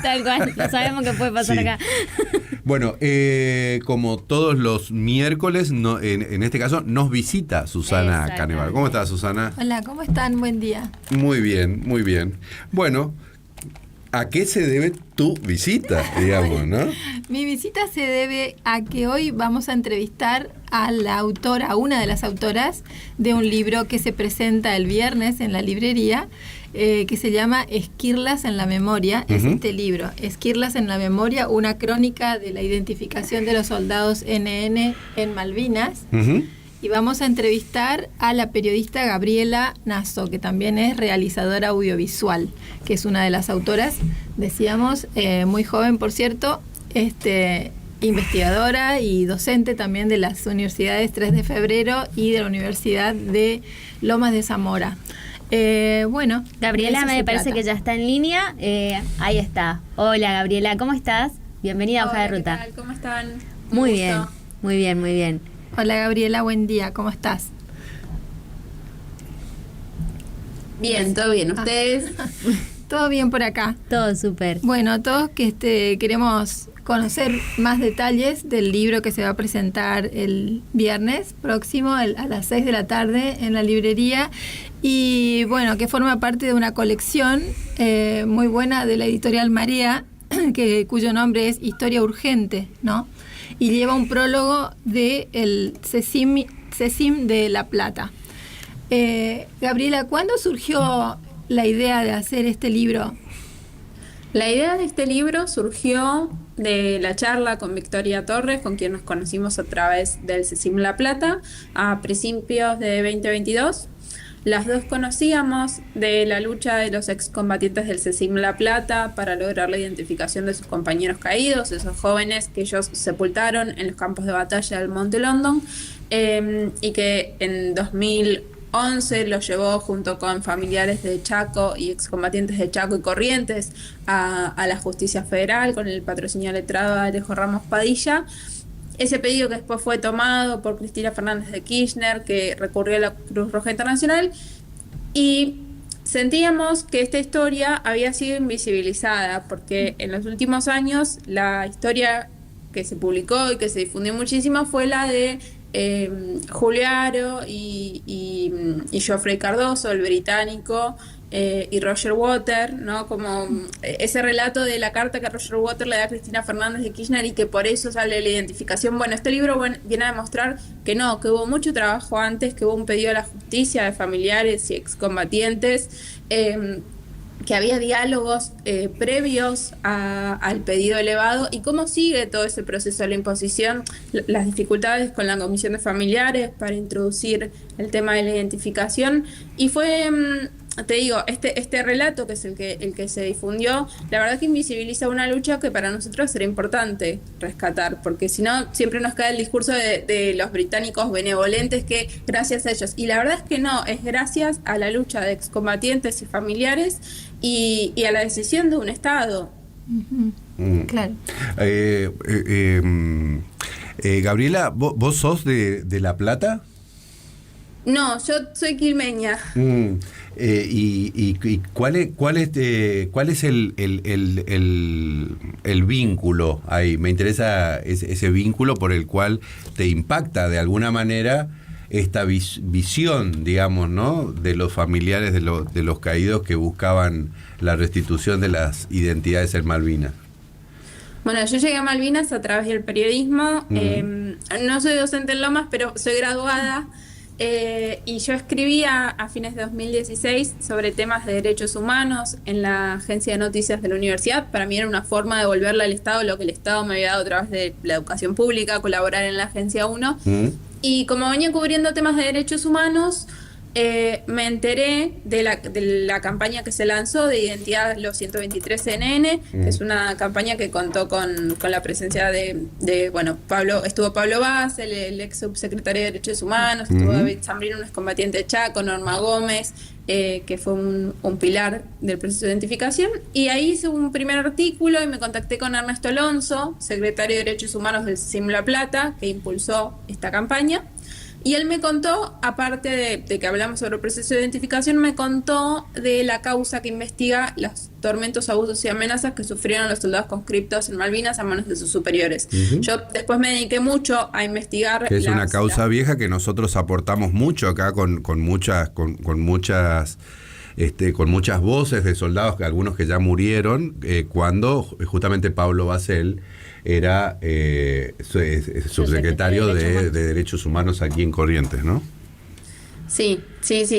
Tal cual, no sabemos qué puede pasar Sí. acá. Bueno, como todos los miércoles, en este caso, nos visita Susana Exactamente. Canevaro. ¿Cómo estás, Susana? Hola, ¿cómo están? Buen día. Muy bien, muy bien. Bueno, ¿a qué se debe tu visita, digamos, no? Mi visita se debe a que hoy vamos a entrevistar a la autora, una de las autoras de un libro que se presenta el viernes en la librería, que se llama Esquirlas en la Memoria. Es este libro, Esquirlas en la Memoria, una crónica de la identificación de los soldados NN en Malvinas. Y vamos a entrevistar a la periodista Gabriela Nasso, que también es realizadora audiovisual, que es una de las autoras, decíamos, muy joven, por cierto, investigadora y docente también de las universidades 3 de Febrero y de la Universidad de Lomas de Zamora. Bueno, Gabriela, de eso me se parece trata. que ya está en línea. Ahí está. Hola, Gabriela, ¿cómo estás? Bienvenida a Hoja de Hola, Ruta. ¿qué tal? ¿Cómo están? Muy Un bien, gusto. muy bien, muy bien. Hola Gabriela, buen día, ¿cómo estás? Bien, todo bien. ¿Ustedes? ¿Todo bien por acá? Todo súper. Bueno, todos que queremos conocer más detalles del libro que se va a presentar el viernes próximo a las 6 de la tarde en la librería y bueno, que forma parte de una colección muy buena de la editorial Marea, cuyo nombre es Historia Urgente, ¿no? Y lleva un prólogo de el CECIM de La Plata. Gabriela, ¿cuándo surgió la idea de hacer este libro? La idea de este libro surgió de la charla con Victoria Torres, con quien nos conocimos a través del CECIM La Plata a principios de 2022. Las dos conocíamos de la lucha de los excombatientes del CECIM La Plata para lograr la identificación de sus compañeros caídos, esos jóvenes que ellos sepultaron en los campos de batalla del Monte London, y que en 2011 los llevó junto con familiares de Chaco y excombatientes de Chaco y Corrientes a la justicia federal con el patrocinio letrado de Alejo Ramos Padilla. Ese pedido que después fue tomado por Cristina Fernández de Kirchner, que recurrió a la Cruz Roja Internacional, y sentíamos que esta historia había sido invisibilizada, porque en los últimos años la historia que se publicó y que se difundió muchísimo fue la de Julio Aro y Geoffrey Cardoso, el británico, y Roger Water, ¿no? Como ese relato de la carta que Roger Water le da a Cristina Fernández de Kirchner y que por eso sale la identificación. Bueno, este libro viene a demostrar que no, que hubo mucho trabajo antes, que hubo un pedido a la justicia de familiares y excombatientes, que había diálogos previos al pedido elevado y cómo sigue todo ese proceso de la imposición, las dificultades con la comisión de familiares para introducir el tema de la identificación. Y fue, te digo, este relato que es el que se difundió, la verdad que invisibiliza una lucha que para nosotros era importante rescatar, porque si no siempre nos cae el discurso de los británicos benevolentes que gracias a ellos, y la verdad es que no, es gracias a la lucha de excombatientes y familiares y a la decisión de un Estado. Claro. Gabriela, ¿vos sos de La Plata? No, yo soy quilmeña. ¿Y cuál es el vínculo ahí? Me interesa ese vínculo por el cual te impacta de alguna manera esta visión, digamos, ¿no?, de los familiares de los caídos que buscaban la restitución de las identidades en Malvinas. Bueno, yo llegué a Malvinas a través del periodismo. No soy docente en Lomas, pero soy graduada. Y yo escribía a fines de 2016 sobre temas de derechos humanos en la agencia de noticias de la universidad. Para mí era una forma de devolverle al Estado lo que el Estado me había dado a través de la educación pública, colaborar en la Agencia 1. Y como venía cubriendo temas de derechos humanos, me enteré de la campaña que se lanzó de Identidad los 123 CNN, que es una campaña que contó con la presencia de estuvo Pablo Vaz, el ex subsecretario de Derechos Humanos, estuvo David Zambrino, un excombatiente de Chaco, Norma Gómez, que fue un pilar del proceso de identificación, y ahí hice un primer artículo y me contacté con Ernesto Alonso, secretario de Derechos Humanos del CECIM La Plata, que impulsó esta campaña. Y él me contó, aparte de que hablamos sobre el proceso de identificación, me contó de la causa que investiga los tormentos, abusos y amenazas que sufrieron los soldados conscriptos en Malvinas a manos de sus superiores. Yo después me dediqué mucho a investigar. Que es una causa vieja que nosotros aportamos mucho acá con muchas voces de soldados, algunos que ya murieron, cuando justamente Pablo Basel era subsecretario de Derechos Humanos aquí en Corrientes, ¿no? Sí,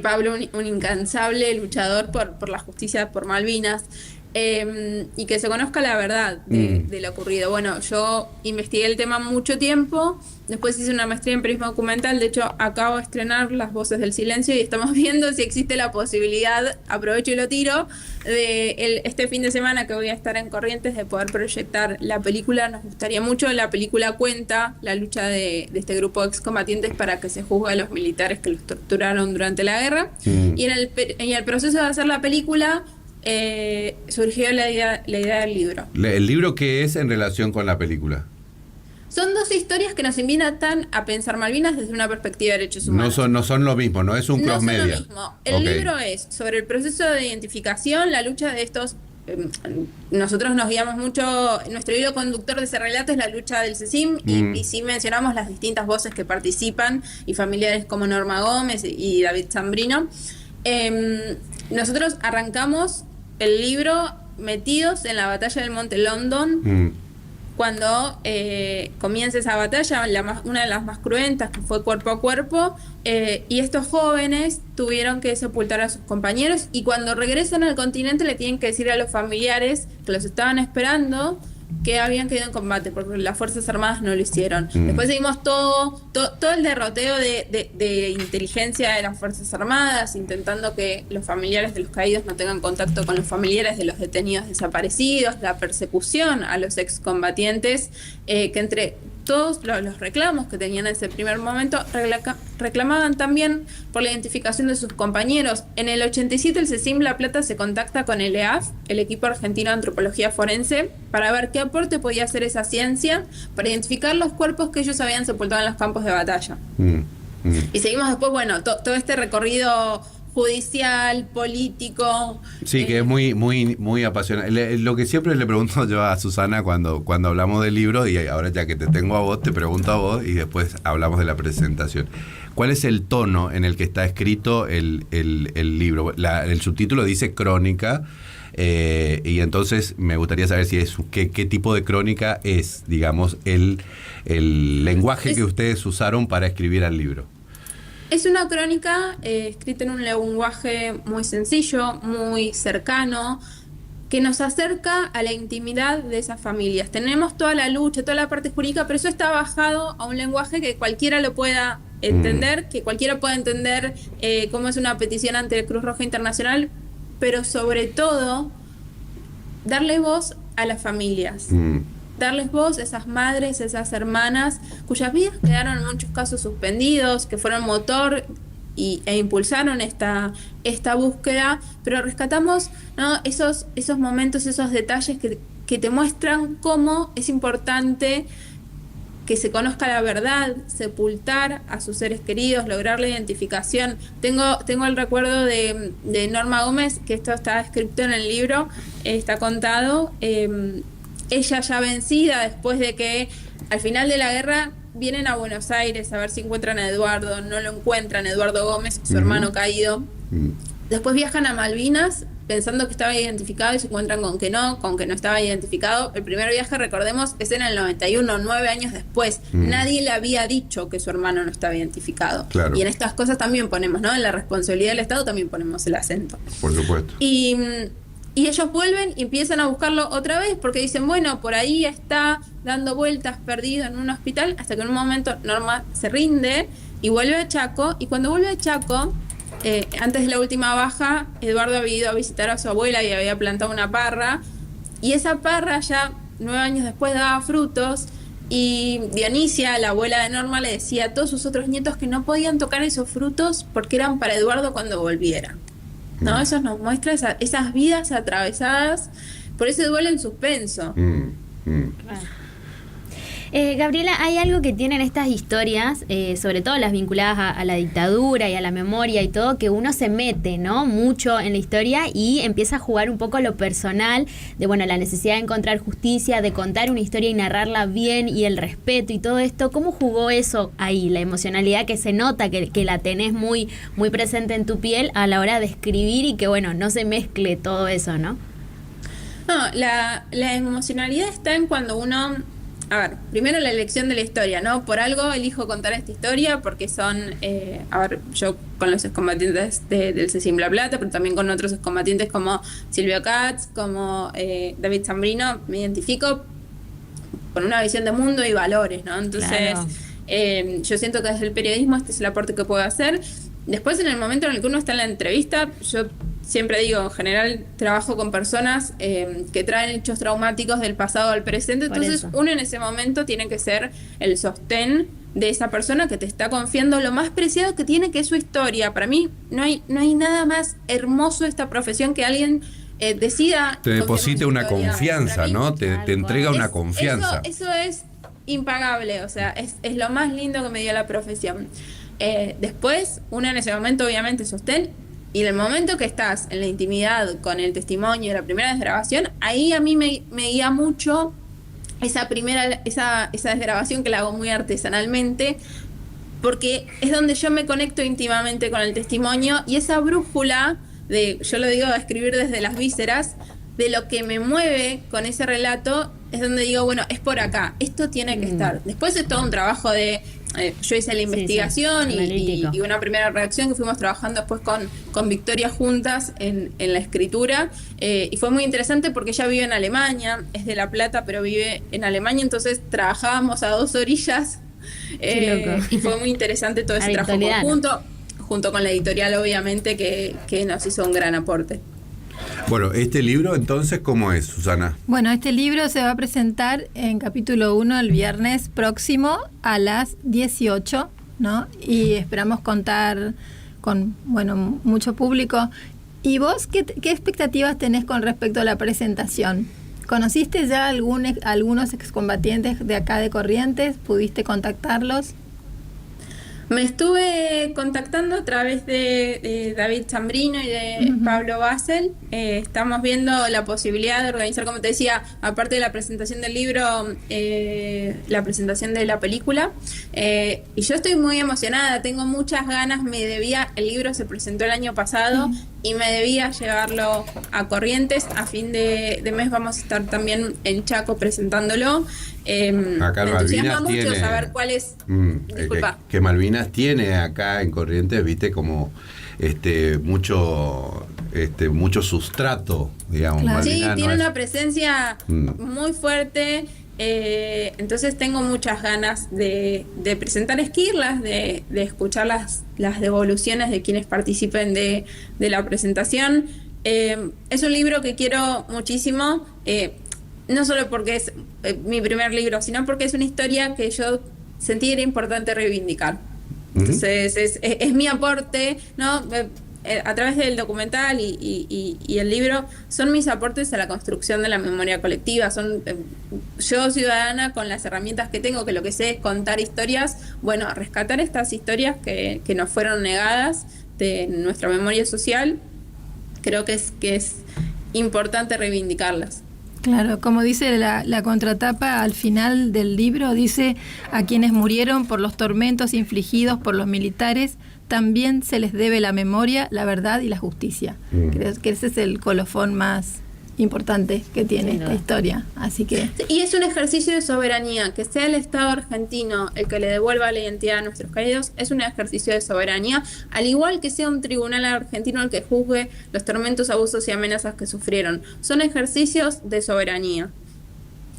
Pablo, un incansable luchador por la justicia por Malvinas, y que se conozca la verdad de lo ocurrido. Bueno, yo investigué el tema mucho tiempo, después hice una maestría en periodismo documental, de hecho acabo de estrenar Las Voces del Silencio y estamos viendo si existe la posibilidad, aprovecho y lo tiro, de este fin de semana que voy a estar en Corrientes, de poder proyectar la película. Nos gustaría mucho. La película cuenta la lucha de este grupo de excombatientes para que se juzgue a los militares que los torturaron durante la guerra, y en el proceso de hacer la película surgió la idea del libro. ¿El libro qué es en relación con la película? Son dos historias que nos invitan a pensar Malvinas desde una perspectiva de derechos humanos. No son lo mismo, no es un cross media. No son lo mismo. El libro es sobre el proceso de identificación, la lucha de estos. Nosotros nos guiamos mucho, nuestro hilo conductor de ese relato es la lucha del CECIM, y sí mencionamos las distintas voces que participan y familiares como Norma Gómez y David Zambrino. Nosotros arrancamos el libro metidos en la batalla del Monte London, cuando comienza esa batalla, una de las más cruentas, que fue cuerpo a cuerpo, y estos jóvenes tuvieron que sepultar a sus compañeros, y cuando regresan al continente le tienen que decir a los familiares que los estaban esperando que habían quedado en combate, porque las Fuerzas Armadas no lo hicieron. Después seguimos todo el derroteo de inteligencia de las Fuerzas Armadas, intentando que los familiares de los caídos no tengan contacto con los familiares de los detenidos desaparecidos, la persecución a los excombatientes, que entre todos los reclamos que tenían en ese primer momento, reclamaban también por la identificación de sus compañeros. En el 87 el CECIM La Plata se contacta con el EAF, el equipo argentino de antropología forense, para ver qué aporte podía hacer esa ciencia para identificar los cuerpos que ellos habían sepultado en los campos de batalla. Y seguimos después, bueno, todo este recorrido judicial, político. Sí, que es muy apasionante. Lo que siempre le pregunto yo a Susana cuando hablamos del libro, y ahora ya que te tengo a vos, te pregunto a vos y después hablamos de la presentación. ¿Cuál es el tono en el que está escrito el libro? El subtítulo dice crónica, y entonces me gustaría saber si es qué tipo de crónica es, digamos, el lenguaje que ustedes usaron para escribir el libro. Es una crónica escrita en un lenguaje muy sencillo, muy cercano, que nos acerca a la intimidad de esas familias. Tenemos toda la lucha, toda la parte jurídica, pero eso está bajado a un lenguaje que cualquiera lo pueda entender, que cualquiera pueda entender cómo es una petición ante la Cruz Roja Internacional, pero sobre todo darle voz a las familias. Darles voz a esas madres, a esas hermanas cuyas vidas quedaron en muchos casos suspendidos, que fueron motor e impulsaron esta búsqueda, pero rescatamos, ¿no?, esos momentos, esos detalles que te muestran cómo es importante que se conozca la verdad, sepultar a sus seres queridos, lograr la identificación. Tengo el recuerdo de Norma Gómez, que esto está escrito en el libro, está contado. Ella ya vencida, después de que al final de la guerra vienen a Buenos Aires a ver si encuentran a Eduardo, no lo encuentran, Eduardo Gómez, su hermano caído. Después viajan a Malvinas pensando que estaba identificado y se encuentran con que no estaba identificado. El primer viaje, recordemos, es en el 91, 9 años después. Nadie le había dicho que su hermano no estaba identificado. Claro. Y en estas cosas también ponemos, ¿no?, en la responsabilidad del Estado también ponemos el acento. Por supuesto. Y ellos vuelven y empiezan a buscarlo otra vez porque dicen, bueno, por ahí está dando vueltas perdido en un hospital, hasta que en un momento Norma se rinde y vuelve a Chaco. Y cuando vuelve a Chaco, antes de la última baja, Eduardo había ido a visitar a su abuela y había plantado una parra. Y esa parra ya 9 años después daba frutos. Y Dionisia, la abuela de Norma, le decía a todos sus otros nietos que no podían tocar esos frutos porque eran para Eduardo cuando volviera. ¿No? Eso nos muestra esas vidas atravesadas por ese duelo en suspenso. Gabriela, hay algo que tienen estas historias, sobre todo las vinculadas a la dictadura y a la memoria y todo, que uno se mete, ¿no? Mucho en la historia y empieza a jugar un poco lo personal, de bueno, la necesidad de encontrar justicia, de contar una historia y narrarla bien, y el respeto y todo esto. ¿Cómo jugó eso ahí? La emocionalidad que se nota, que la tenés muy, muy presente en tu piel a la hora de escribir, y que bueno, no se mezcle todo eso, ¿no? No, la emocionalidad está en cuando uno... A ver, primero la elección de la historia, ¿no? Por algo elijo contar esta historia, porque son, yo con los excombatientes del CECIM La Plata, pero también con otros excombatientes como Silvio Katz, como David Zambrino, me identifico con una visión de mundo y valores, ¿no? Entonces, claro. Yo siento que desde el periodismo este es el aporte que puedo hacer. Después, en el momento en el que uno está en la entrevista, yo siempre digo, en general trabajo con personas que traen hechos traumáticos del pasado al presente, entonces uno en ese momento tiene que ser el sostén de esa persona que te está confiando lo más preciado que tiene, que es su historia. Para mí no hay nada más hermoso de esta profesión que alguien decida... Te deposite una confianza, ¿no? Te entrega una confianza. Eso es impagable, o sea, es lo más lindo que me dio la profesión. Después, uno en ese momento obviamente sostén, y en el momento que estás en la intimidad con el testimonio, la primera desgrabación, ahí a mí me guía mucho esa desgrabación, que la hago muy artesanalmente, porque es donde yo me conecto íntimamente con el testimonio, y esa brújula yo lo digo, escribir desde las vísceras, de lo que me mueve con ese relato, es donde digo, bueno, es por acá, esto tiene que estar. Después es todo un trabajo de... yo hice la investigación y una primera reacción que fuimos trabajando después con Victoria juntas en la escritura, y fue muy interesante porque ella vive en Alemania, es de La Plata, pero vive en Alemania, entonces trabajábamos a 2 orillas, y fue muy interesante todo ese trabajo conjunto, junto con la editorial obviamente que nos hizo un gran aporte. Bueno, este libro entonces, ¿cómo es, Susana? Bueno, este libro se va a presentar en capítulo 1 el viernes próximo a las 18, ¿no? Y esperamos contar con, bueno, mucho público. ¿Y vos qué expectativas tenés con respecto a la presentación? ¿Conociste ya algunos excombatientes de acá de Corrientes? ¿Pudiste contactarlos? Me estuve contactando a través de David Zambrino y de Pablo Basel. Estamos viendo la posibilidad de organizar, como te decía, aparte de la presentación del libro, la presentación de la película. Y yo estoy muy emocionada, tengo muchas ganas. El libro se presentó el año pasado y me debía llevarlo a Corrientes. A fin de mes vamos a estar también en Chaco presentándolo. Acá me entusiasma mucho saber cuál es. Disculpa. Que Malvinas tiene acá en Corrientes, viste, como mucho sustrato, digamos. Claro. Sí, tiene una presencia muy fuerte. Entonces tengo muchas ganas de presentar esquirlas, de escuchar las devoluciones de quienes participen de la presentación. Es un libro que quiero muchísimo, no solo porque es mi primer libro, sino porque es una historia que yo sentí era importante reivindicar. Entonces es mi aporte, ¿no? A través del documental y el libro, son mis aportes a la construcción de la memoria colectiva. Son yo, ciudadana, con las herramientas que tengo, que lo que sé es contar historias, bueno, rescatar estas historias que nos fueron negadas de nuestra memoria social. Creo que es importante reivindicarlas. Claro, como dice la contratapa al final del libro, dice: a quienes murieron por los tormentos infligidos por los militares, también se les debe la memoria, la verdad y la justicia. Creo que ese es el colofón más importante que tiene esta historia. Así que... Y es un ejercicio de soberanía, que sea el Estado argentino el que le devuelva la identidad a nuestros caídos, es un ejercicio de soberanía, al igual que sea un tribunal argentino el que juzgue los tormentos, abusos y amenazas que sufrieron. Son ejercicios de soberanía.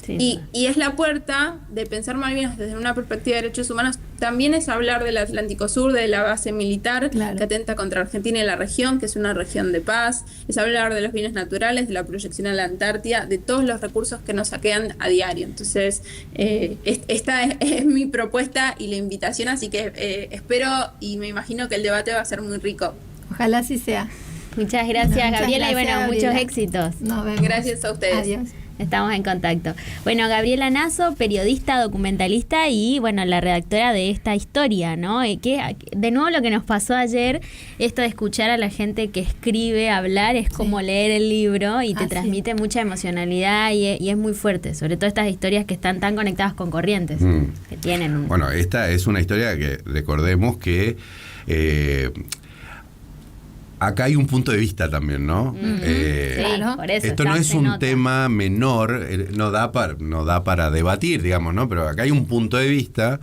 Sí. Y es la puerta de pensar Malvinas desde una perspectiva de derechos humanos. También es hablar del Atlántico Sur, de la base militar, claro, que atenta contra Argentina y la región, que es una región de paz. Es hablar de los bienes naturales, de la proyección a la Antártida, de todos los recursos que nos saquean a diario. Entonces, esta es mi propuesta y la invitación, así que espero y me imagino que el debate va a ser muy rico. Ojalá así sea. Muchas gracias, Gabriela, y bueno, Gabriela. Muchos éxitos. Nos vemos. Gracias a ustedes. Adiós. Estamos en contacto. Bueno, Gabriela Naso, periodista, documentalista y, bueno, la redactora de esta historia, ¿no? Que, de nuevo, lo que nos pasó ayer, esto de escuchar a la gente que escribe, hablar, es como leer el libro y te transmite mucha emocionalidad y es muy fuerte, sobre todo estas historias que están tan conectadas con corrientes, que tienen un... Bueno, esta es una historia que recordemos que acá hay un punto de vista también, ¿no? Claro, por eso. Esto no es un tema menor, no da para debatir, digamos, ¿no? Pero acá hay un punto de vista.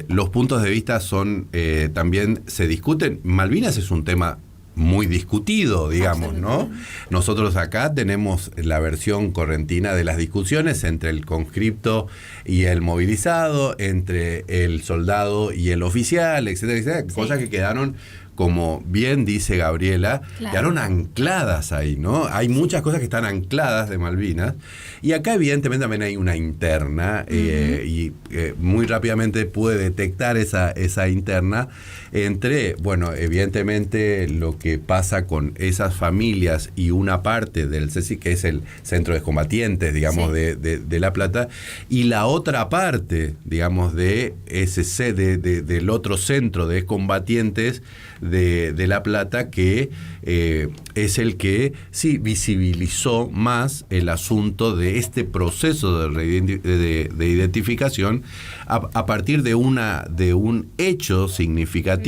Los puntos de vista son también se discuten. Malvinas es un tema muy discutido, digamos, ¿no? Nosotros acá tenemos la versión correntina de las discusiones entre el conscripto y el movilizado, entre el soldado y el oficial, etcétera, etcétera, cosas que quedaron, como bien dice Gabriela, quedaron ancladas ahí, ¿no? Hay muchas cosas que están ancladas de Malvinas, y acá evidentemente también hay una interna, y muy rápidamente pude detectar esa interna entre, bueno, evidentemente lo que pasa con esas familias y una parte del CECI, que es el Centro de Combatientes, digamos, de La Plata, y la otra parte, digamos, de ese del otro centro de combatientes de La Plata, que es el que sí visibilizó más el asunto de este proceso de identificación a partir de un hecho significativo,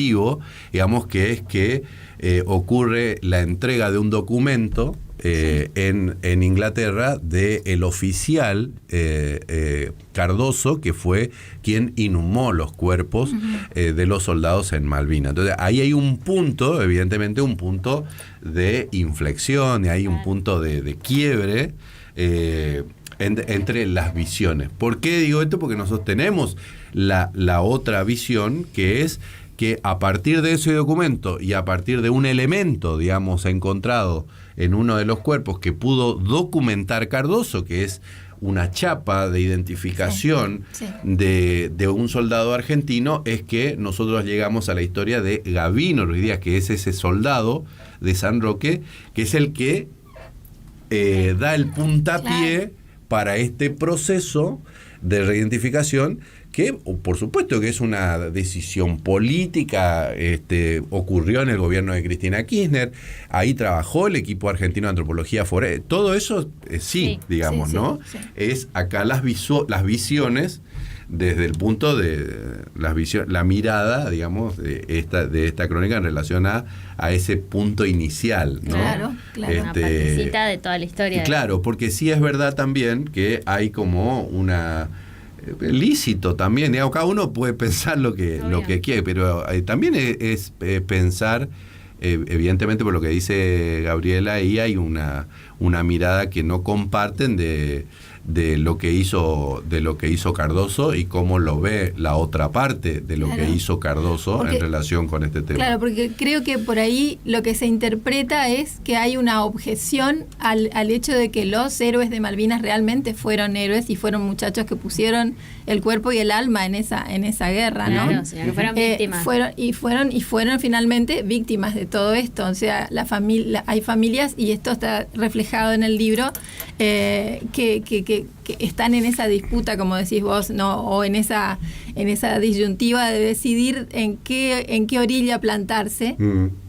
digamos, que es que ocurre la entrega de un documento en Inglaterra del oficial Cardoso, que fue quien inhumó los cuerpos de los soldados en Malvinas. Entonces ahí hay un punto, evidentemente un punto de inflexión, y hay un punto de quiebre entre las visiones. ¿Por qué digo esto? Porque nosotros tenemos la otra visión, que es que a partir de ese documento y a partir de un elemento, digamos, encontrado en uno de los cuerpos que pudo documentar Cardoso, que es una chapa de identificación de un soldado argentino, es que nosotros llegamos a la historia de Gavino Ruiz Díaz, que es ese soldado de San Roque, que es el que da el puntapié para este proceso de reidentificación, que por supuesto que es una decisión política, ocurrió en el gobierno de Cristina Kirchner, ahí trabajó el equipo argentino de antropología forense, todo eso digamos, ¿no? Sí. Es acá las visiones desde el punto de la mirada, digamos, de esta crónica en relación a ese punto inicial, ¿no? Claro. Una partecita de toda la historia. Claro, porque sí es verdad también que hay como una lícito también, digamos, cada uno puede pensar lo que quiere, pero también es pensar, evidentemente por lo que dice Gabriela, ahí hay una mirada que no comparten de lo que hizo Cardoso y cómo lo ve la otra parte de lo que hizo Cardoso en relación con este tema. Claro, porque creo que por ahí lo que se interpreta es que hay una objeción al hecho de que los héroes de Malvinas realmente fueron héroes y fueron muchachos que pusieron el cuerpo y el alma en esa guerra, ¿no? Claro, sino que fueron víctimas. Fueron finalmente víctimas de todo esto. O sea, hay familias, y esto está reflejado en el libro, que están en esa disputa, como decís vos, ¿no? O en esa disyuntiva de decidir en qué orilla plantarse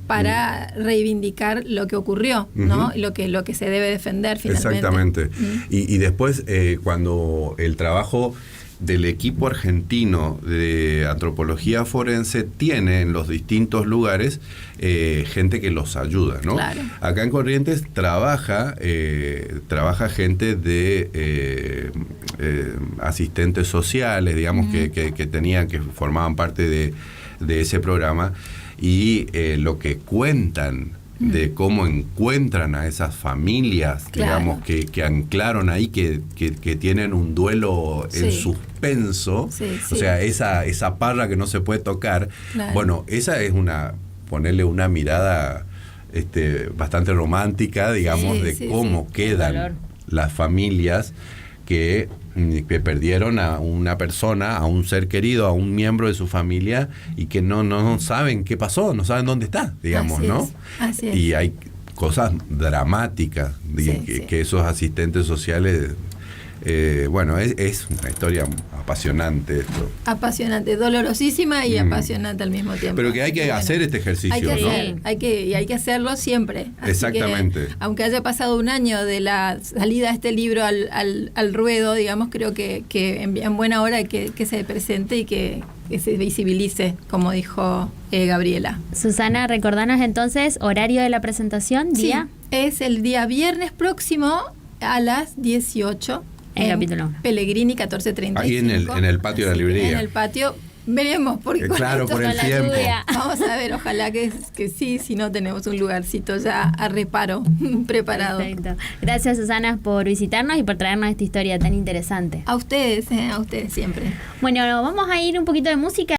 para reivindicar lo que ocurrió, ¿no? Lo que se debe defender finalmente. Exactamente. Y después, cuando el trabajo del equipo argentino de antropología forense tiene en los distintos lugares gente que los ayuda, ¿no? Claro. Acá en Corrientes trabaja gente de asistentes sociales, digamos, que formaban parte de ese programa, y lo que cuentan de cómo encuentran a esas familias, digamos, que anclaron ahí, que tienen un duelo en suspenso, o sea, esa parra que no se puede tocar. Bueno, esa es ponerle una mirada bastante romántica, digamos, de cómo quedan las familias que perdieron a una persona, a un ser querido, a un miembro de su familia, y que no saben qué pasó, no saben dónde está, digamos, ¿no? Así es. Y hay cosas dramáticas que esos asistentes sociales... bueno, es una historia apasionante esto. Apasionante, dolorosísima y apasionante al mismo tiempo. Pero que hay que hacer este ejercicio, hay que ¿no? hacer, hay que hacerlo siempre. Así Exactamente. que, aunque haya pasado un año de la salida de este libro al ruedo, digamos, creo que en buena hora que se presente y que se visibilice, como dijo Gabriela. Susana, recordanos entonces horario de la presentación, día. Sí, es el día viernes próximo a las 18. En capítulo 1. Pellegrini 1435. Ahí en el patio de la librería. En el patio. Veremos, porque claro, por el tiempo. Vamos a ver, ojalá que sí, si no tenemos un lugarcito ya a reparo, preparado. Perfecto. Gracias, Susana, por visitarnos y por traernos esta historia tan interesante. A ustedes siempre. Bueno, vamos a ir un poquito de música.